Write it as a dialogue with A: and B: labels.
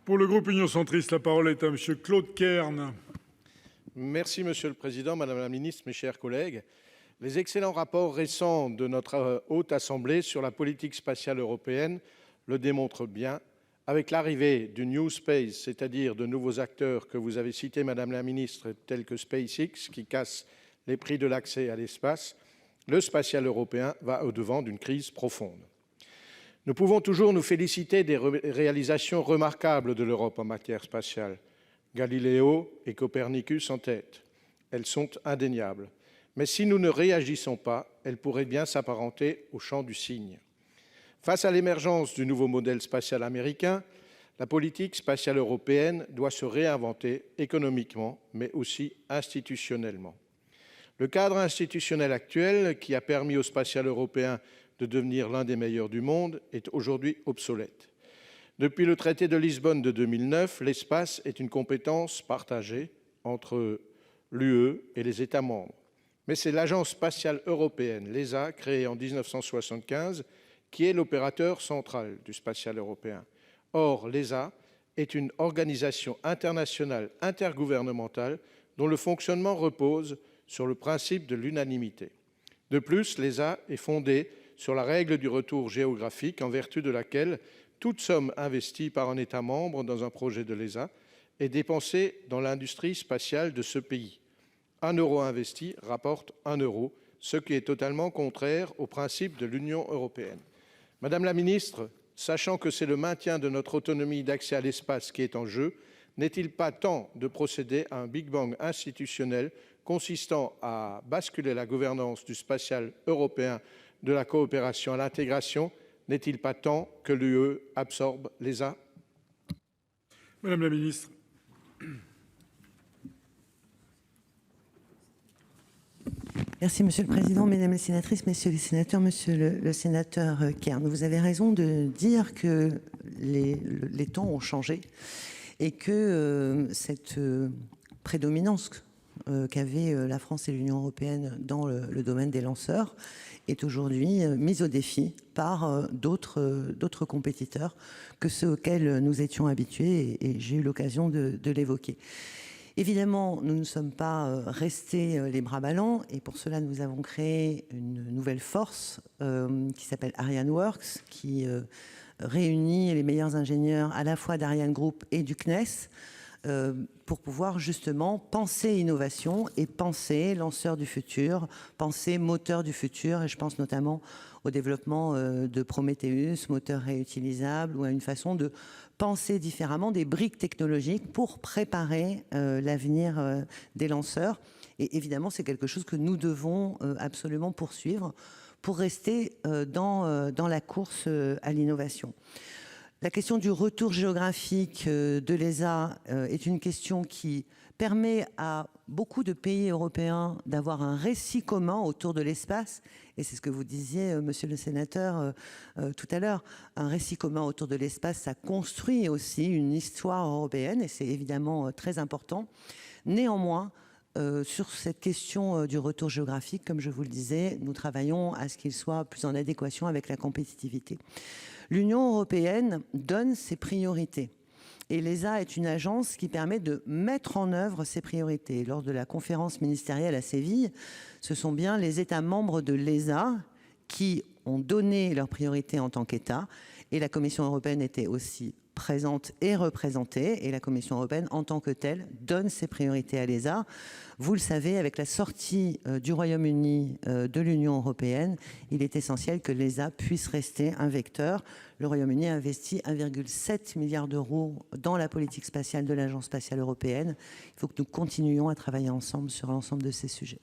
A: Pour le groupe Union Centriste, la parole est à Monsieur Claude Kern.
B: Merci Monsieur le Président, Madame la Ministre, mes chers collègues. Les excellents rapports récents de notre Haute Assemblée sur la politique spatiale européenne le démontrent bien. Avec l'arrivée du New Space, c'est-à-dire de nouveaux acteurs que vous avez cités, Madame la Ministre, tels que SpaceX, qui cassent les prix de l'accès à l'espace, le spatial européen va au-devant d'une crise profonde. Nous pouvons toujours nous féliciter des réalisations remarquables de l'Europe en matière spatiale. Galileo et Copernicus en tête. Elles sont indéniables. Mais si nous ne réagissons pas, elles pourraient bien s'apparenter au chant du cygne. Face à l'émergence du nouveau modèle spatial américain, la politique spatiale européenne doit se réinventer économiquement, mais aussi institutionnellement. Le cadre institutionnel actuel, qui a permis au spatial européen de devenir l'un des meilleurs du monde, est aujourd'hui obsolète. Depuis le traité de Lisbonne de 2009, l'espace est une compétence partagée entre l'UE et les États membres. Mais c'est l'Agence spatiale européenne, l'ESA, créée en 1975, qui est l'opérateur central du spatial européen. Or, l'ESA est une organisation internationale intergouvernementale dont le fonctionnement repose sur le principe de l'unanimité. De plus, l'ESA est fondée sur la règle du retour géographique en vertu de laquelle toute somme investie par un État membre dans un projet de l'ESA est dépensée dans l'industrie spatiale de ce pays. 1 euro investi rapporte 1 euro, ce qui est totalement contraire au principe de l'Union européenne. Madame la ministre, sachant que c'est le maintien de notre autonomie d'accès à l'espace qui est en jeu, n'est-il pas temps de procéder à un Big Bang institutionnel consistant à basculer la gouvernance du spatial européen de la coopération à l'intégration? N'est-il pas temps que l'UE absorbe l'ESA?
A: Madame la ministre.
C: Merci Monsieur le Président, Mesdames les sénatrices, Messieurs les sénateurs, Monsieur le sénateur Kern. Vous avez raison de dire que les temps ont changé et que cette prédominance qu'avaient la France et l'Union européenne dans le domaine des lanceurs est aujourd'hui mise au défi par d'autres compétiteurs que ceux auxquels nous étions habitués, et j'ai eu l'occasion de l'évoquer. Évidemment, nous ne sommes pas restés les bras ballants, et pour cela nous avons créé une nouvelle force qui s'appelle ArianeWorks, qui réunit les meilleurs ingénieurs à la fois d'Ariane Group et du CNES, pour pouvoir justement penser innovation et penser lanceur du futur, penser moteur du futur, et je pense notamment au développement de Prometheus, moteur réutilisable, ou à une façon de penser différemment des briques technologiques pour préparer l'avenir des lanceurs. Et évidemment, c'est quelque chose que nous devons absolument poursuivre pour rester dans la course à l'innovation. La question du retour géographique de l'ESA est une question qui permet à beaucoup de pays européens d'avoir un récit commun autour de l'espace, et c'est ce que vous disiez, monsieur le sénateur, tout à l'heure. Un récit commun autour de l'espace, ça construit aussi une histoire européenne, et c'est évidemment très important. Néanmoins, sur cette question du retour géographique, comme je vous le disais, nous travaillons à ce qu'il soit plus en adéquation avec la compétitivité. L'Union européenne donne ses priorités. Et l'ESA est une agence qui permet de mettre en œuvre ces priorités. Lors de la conférence ministérielle à Séville, ce sont bien les États membres de l'ESA qui ont donné leurs priorités en tant qu'État. Et la Commission européenne était aussi présente et représentée, et la Commission européenne en tant que telle donne ses priorités à l'ESA. Vous le savez, avec la sortie du Royaume-Uni de l'Union européenne, il est essentiel que l'ESA puisse rester un vecteur. Le Royaume-Uni a investi 1,7 milliard d'euros dans la politique spatiale de l'Agence spatiale européenne. Il faut que nous continuions à travailler ensemble sur l'ensemble de ces sujets.